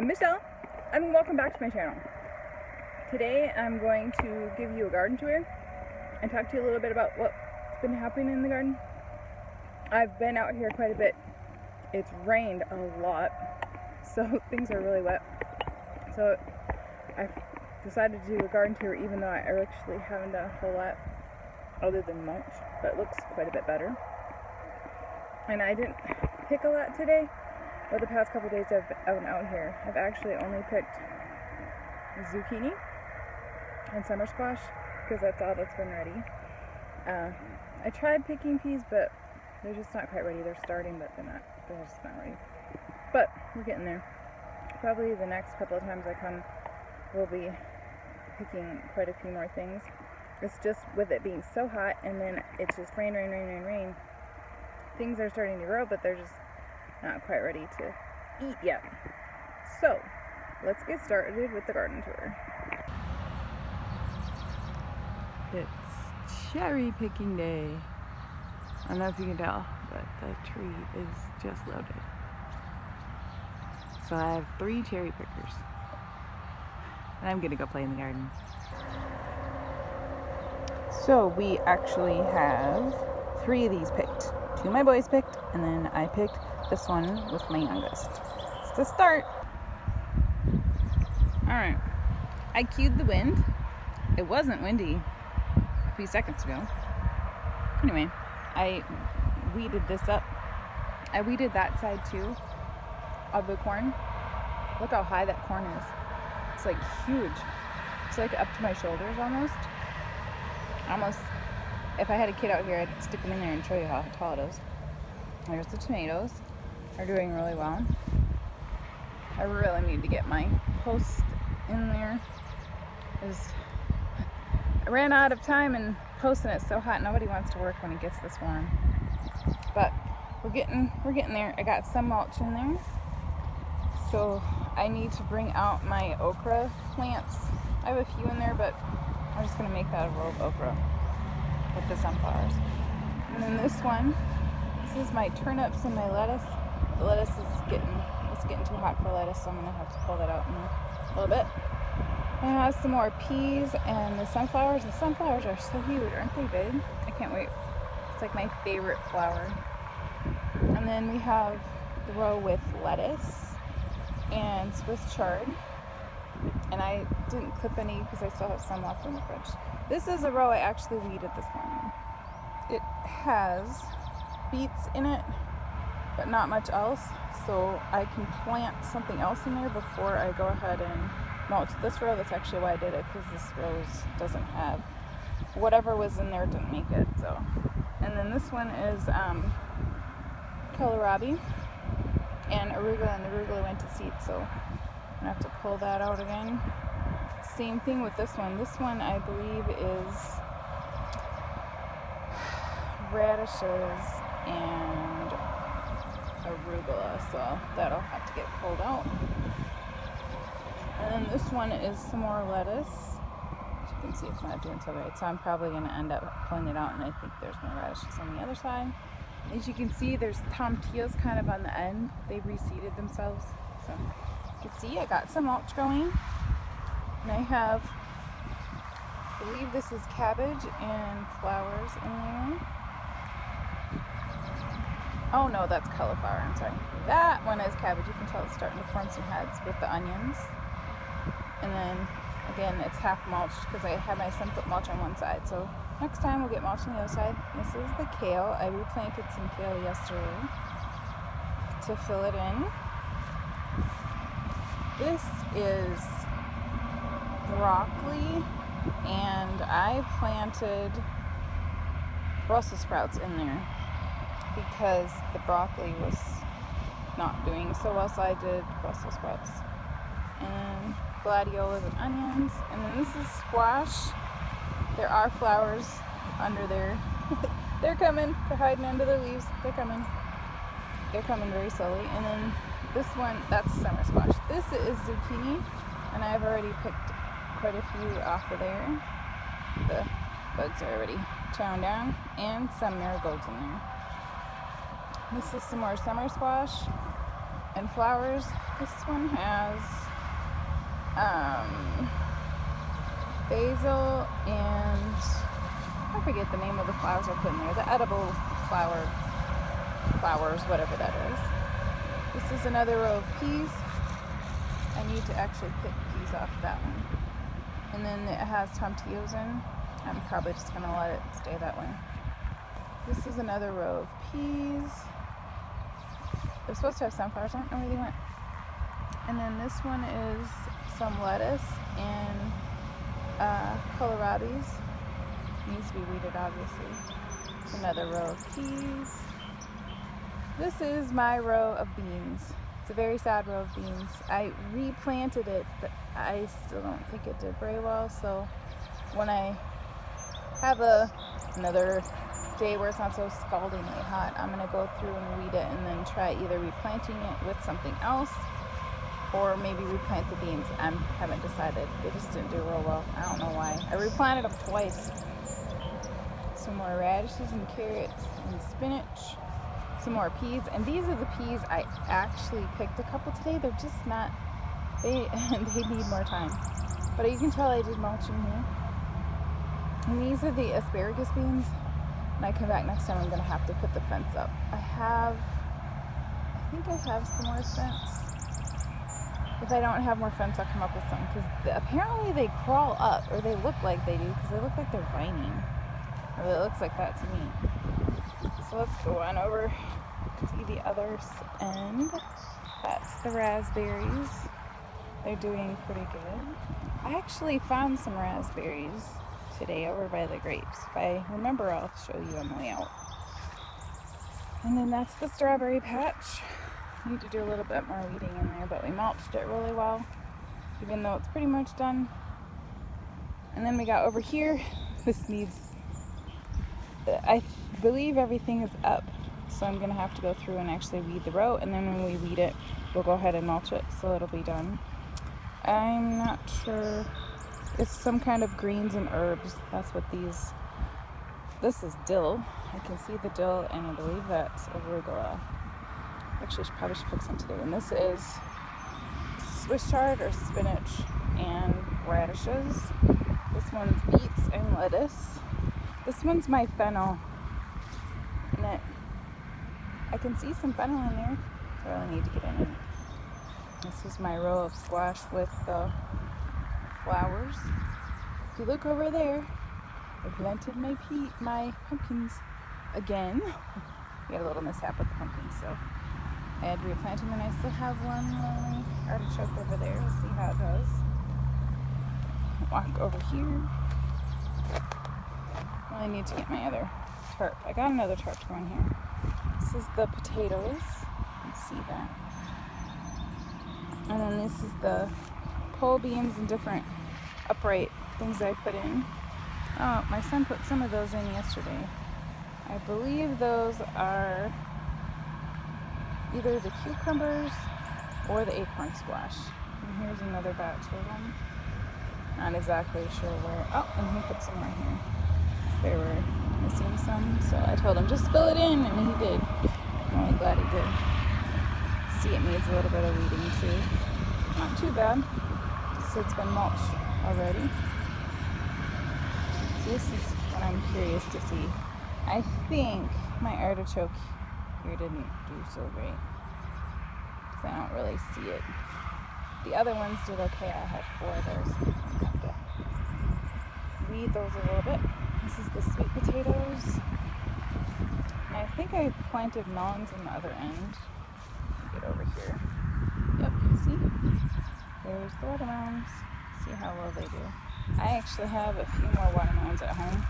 I'm Michelle, and welcome back to my channel. Today I'm going to give you a garden tour and talk to you a little bit about what's been happening in the garden. I've been out here quite a bit. It's rained a lot, so things are really wet. So I've decided to do a garden tour even though I actually haven't done a whole lot other than mulch, but it looks quite a bit better. And I didn't pick a lot today. Well, the past couple days I've been out here, I've actually only picked zucchini and summer squash because that's all that's been ready. I tried picking peas, but they're just not quite ready. They're starting, but they're just not ready. But we're getting there. Probably the next couple of times I come, we'll be picking quite a few more things. It's just with it being so hot and then it's just rain. Things are starting to grow, but they're just not quite ready to eat yet. So let's get started with the garden tour. It's cherry picking day. I don't know if you can tell, but the tree is just loaded. So I have 3 cherry pickers. And I'm gonna go play in the garden. So we actually have 3 of these picked. 2 my boys picked, and then I picked this one with my youngest. It's the start. Alright, I cued the wind. It wasn't windy a few seconds ago. Anyway, I weeded this up. I weeded that side too of the corn. Look how high that corn is. It's like huge. It's like up to my shoulders almost. If I had a kid out here, I'd stick them in there and show you how tall it is. There's the tomatoes. They're doing really well. I really need to get my post in there. I ran out of time and posting it's so hot. Nobody wants to work when it gets this warm. But we're getting there. I got some mulch in there. So I need to bring out my okra plants. I have a few in there, but I'm just gonna make that a row of okra with the sunflowers. And then this is my turnips and my lettuce. The lettuce is getting too hot for lettuce, so I'm gonna have to pull that out in a little bit. And I have some more peas and the sunflowers. The sunflowers are so huge, aren't they big? I can't wait. It's like my favorite flower. And then we have the row with lettuce and Swiss chard. And I didn't clip any because I still have some left in the fridge. This is a row I actually weeded this morning. It has beets in it, but not much else. So I can plant something else in there before I go ahead and mulch this row. That's actually why I did it, because this row doesn't have whatever was in there, didn't make it. So, and then this one is kohlrabi and arugula, and the arugula went to seed, so I'm gonna have to pull that out again. Same thing with this one. This one I believe is radishes and arugula, so that'll have to get pulled out. And then this one is some more lettuce. As you can see, it's not doing so great, so I'm probably going to end up pulling it out, and I think there's more radishes on the other side. As you can see, there's tomatillos kind of on the end. They've reseeded themselves, so you can see I got some mulch going. And I have, I believe this is cabbage and flowers in there. Oh no, that's cauliflower, I'm sorry. That one is cabbage. You can tell it's starting to form some heads with the onions. And then, again, it's half mulched because I had my son put mulch on one side. So next time we'll get mulch on the other side. This is the kale. I replanted some kale yesterday to fill it in. This is broccoli, and I planted Brussels sprouts in there because the broccoli was not doing so well, so I did Brussels sprouts and gladiolas and onions. And then this is squash. There are flowers under there. They're coming. They're hiding under the leaves. They're coming. They're coming very slowly. And then this one, that's summer squash. This is zucchini, and I've already picked quite a few off of there. The bugs are already chowing down, and some marigolds in there. This is some more summer squash. And flowers, this one has basil and I forget the name of the flowers I put in there. The edible flowers, whatever that is. This is another row of peas. I need to actually pick peas off that one. And then it has tomatillos in. I'm probably just gonna let it stay that way. This is another row of peas. They're supposed to have sunflowers. I don't know where they went. And then this one is some lettuce and kohlrabies. Needs to be weeded, obviously. It's another row of peas. This is my row of beans. It's a very sad row of beans. I replanted it, but I still don't think it did very well. So when I have another day where it's not so scaldingly hot, I'm gonna go through and weed it and then try either replanting it with something else or maybe replant the beans. I haven't decided. They just didn't do real well. I don't know why. I replanted them twice. Some more radishes and carrots and spinach. Some more peas. And these are the peas I actually picked a couple today. They're just not, they need more time. But you can tell I did mulching here. And these are the asparagus beans. When I come back next time, I'm going to have to put the fence up. I think I have some more fence. If I don't have more fence, I'll come up with some. Because apparently they crawl up, or they look like they do, because they look like they're vining. Or it looks like that to me. So let's go on over to the other end. That's the raspberries. They're doing pretty good. I actually found some raspberries today over by the grapes. If I remember, I'll show you on the way out. And then that's the strawberry patch. Need to do a little bit more weeding in there, but we mulched it really well, even though it's pretty much done. And then we got over here. This needs, I believe everything is up, so I'm gonna have to go through and actually weed the row, and then when we weed it, we'll go ahead and mulch it, so it'll be done. I'm not sure. It's some kind of greens and herbs. That's what these, this is dill. I can see the dill, and I believe that's arugula. Actually, I probably should pick some today. And this is Swiss chard or spinach and radishes. This one's beets and lettuce. This one's my fennel. And I can see some fennel in there. So I really need to get in it. This is my row of squash with the flowers. If you look over there, I planted my pumpkins again. We had a little mishap with the pumpkins, so I had to replant them, and I still have one lonely artichoke over there. We'll see how it goes. Walk over here. Well, I need to get my other tarp. I got another tarp going here. This is the potatoes. You can see that. And then this is the pole beans and different upright things I put in. Oh, my son put some of those in yesterday. I believe those are either the cucumbers or the acorn squash. And here's another batch of them. Not exactly sure where. Oh, and he put some right here. They were missing some, so I told him just fill it in, and he did. I'm really glad he did. See, it needs a little bit of weeding too. Not too bad. So it's been mulched already. So this is what I'm curious to see. I think my artichoke here didn't do so great, because I don't really see it. The other ones did okay. I have 4 of those. I'm going to have to weed those a little bit. This is the sweet potatoes. And I think I planted melons on the other end. Get over here. Yep, see? There's the watermelons. See how well they do. I actually have a few more watermelons at home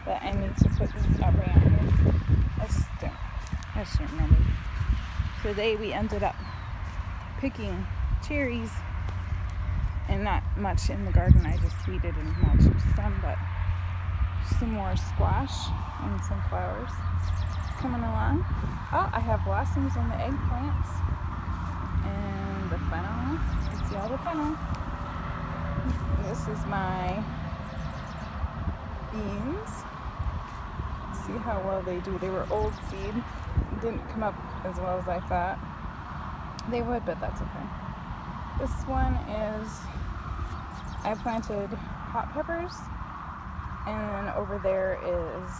that I need to put every on here. I just don't remember. Today we ended up picking cherries, and not much in the garden. I just weeded and mulched some, but some more squash and some flowers. It's coming along. Oh, I have blossoms on the eggplants and the fennel. You can see all the fennel. This is my beans. See how well they do. They were old seed. Didn't come up as well as I thought. They would, but that's okay. This one is, I planted hot peppers, and then over there is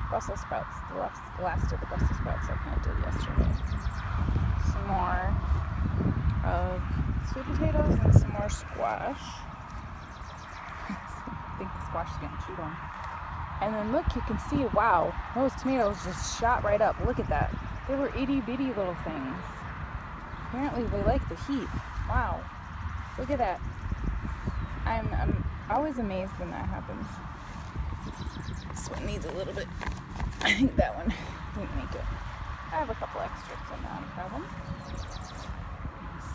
Brussels sprouts, the last of the Brussels sprouts I planted yesterday. Some more of sweet potatoes and some more squash. I think the squash is getting chewed on. And then look, you can see, wow, those tomatoes just shot right up. Look at that. They were itty bitty little things. Apparently they like the heat. Wow. Look at that. I'm always amazed when that happens. This one needs a little bit. I think that one didn't make it. I have a couple extras, so not a problem.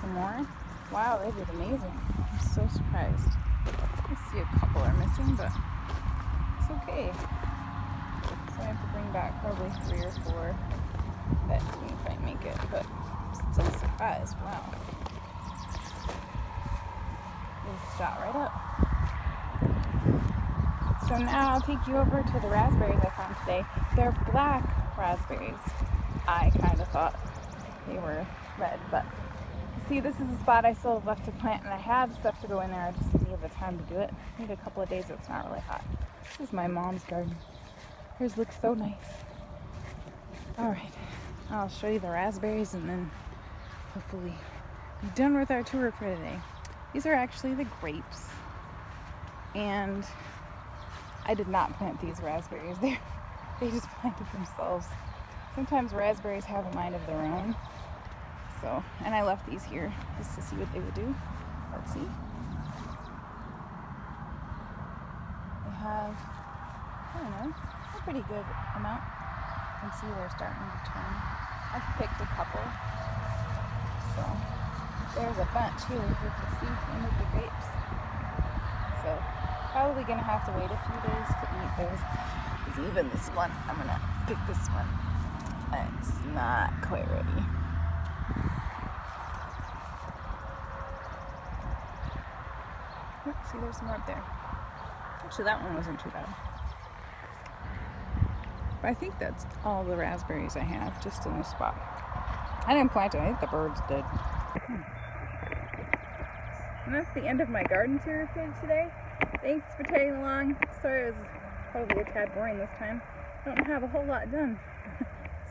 Some more. Wow, they did amazing. I'm so surprised. I see a couple are missing, but it's okay. So I have to bring back probably 3 or 4 that didn't quite make it, but I'm still surprised. Wow. They shot right up. So now I'll take you over to the raspberries I found today. They're black raspberries. I kind of thought they were red, but see, this is a spot I still have left to plant, and I have stuff to go in there. I just didn't have the time to do it. Maybe a couple of days it's not really hot. This is my mom's garden. Hers looks so nice. Alright, I'll show you the raspberries and then hopefully be done with our tour for today. These are actually the grapes, and I did not plant these raspberries. They just planted themselves. Sometimes raspberries have a mind of their own. So, and I left these here just to see what they would do. Let's see. They have, I don't know, a pretty good amount. You can see they're starting to turn. I've picked a couple. So, there's a bunch here. You can see one of the grapes. So, probably gonna have to wait a few days to eat those. Because even this one, I'm gonna pick this one. It's not quite ready. See, there's more up there. Actually, that one wasn't too bad. But I think that's all the raspberries I have, just in this spot. I didn't plant it. I think the birds did. And that's the end of my garden tour for today. Thanks for tagging along. Sorry it was probably a tad boring this time. Don't have a whole lot done.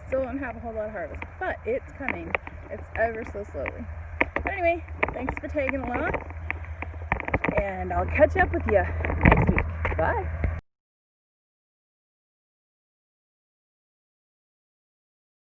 Still don't have a whole lot of harvest. But it's coming. It's ever so slowly. But anyway, thanks for tagging along. And I'll catch up with you next week. Bye.